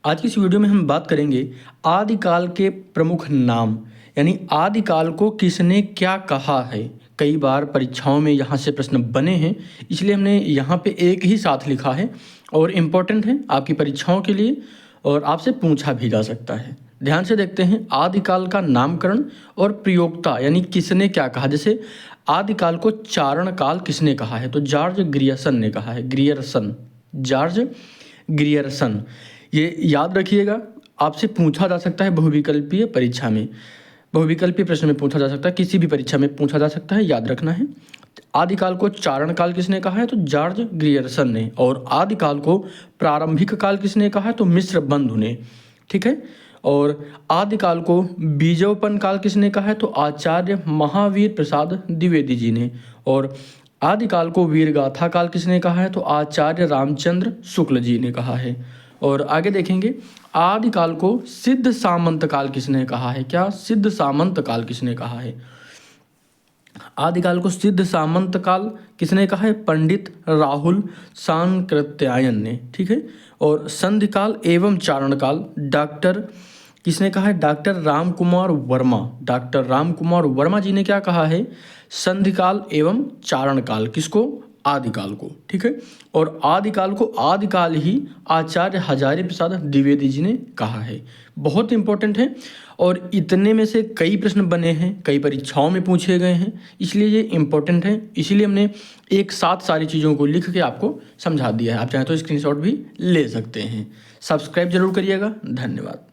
आज की इस वीडियो में हम बात करेंगे आदिकाल के प्रमुख नाम, यानी आदिकाल को किसने क्या कहा है। कई बार परीक्षाओं में यहाँ से प्रश्न बने हैं, इसलिए हमने यहाँ पे एक ही साथ लिखा है और इम्पोर्टेंट है आपकी परीक्षाओं के लिए और आपसे पूछा भी जा सकता है। ध्यान से देखते हैं आदिकाल का नामकरण और प्रयोक्ता, यानी किसने क्या कहा। जैसे आदिकाल को चारण काल किसने कहा है, तो जॉर्ज ग्रियर्सन ने कहा है। जॉर्ज ग्रियर्सन, ये याद रखिएगा, आपसे पूछा जा सकता है बहुविकल्पीय परीक्षा में, बहुविकल्पीय प्रश्न में पूछा जा सकता है, किसी भी परीक्षा में पूछा जा सकता है, याद रखना है। आदिकाल को चारण काल किसने कहा है, तो जॉर्ज ग्रियर्सन ने। और आदिकाल को प्रारंभिक काल किसने कहा है, तो मिश्र बंधु ने। ठीक है। और आदिकाल को बीजोपन काल किसने कहा है, तो आचार्य महावीर प्रसाद द्विवेदी जी ने। और आदिकाल को वीरगाथा काल किसने कहा है, तो आचार्य रामचंद्र शुक्ल जी ने कहा है। और आगे देखेंगे आदिकाल को सिद्ध सामंत काल किसने कहा है। क्या सिद्ध सामंत काल किसने कहा है, आदिकाल को सिद्ध सामंत काल किसने कहा है, पंडित राहुल सांकृत्यायन ने। ठीक है। और संधिकाल एवं चारण काल डॉक्टर किसने कहा है, डॉक्टर रामकुमार वर्मा। डॉक्टर रामकुमार वर्मा जी ने क्या कहा है, संधिकाल एवं चारण काल किसको, आदिकाल को। ठीक है। और आदिकाल को आदिकाल ही आचार्य हजारी प्रसाद द्विवेदी जी ने कहा है। बहुत इंपॉर्टेंट है और इतने में से कई प्रश्न बने हैं, कई परीक्षाओं में पूछे गए हैं, इसलिए ये इंपॉर्टेंट है। इसीलिए हमने एक साथ सारी चीज़ों को लिख के आपको समझा दिया है। आप चाहें तो स्क्रीनशॉट भी ले सकते हैं। सब्सक्राइब जरूर करिएगा। धन्यवाद।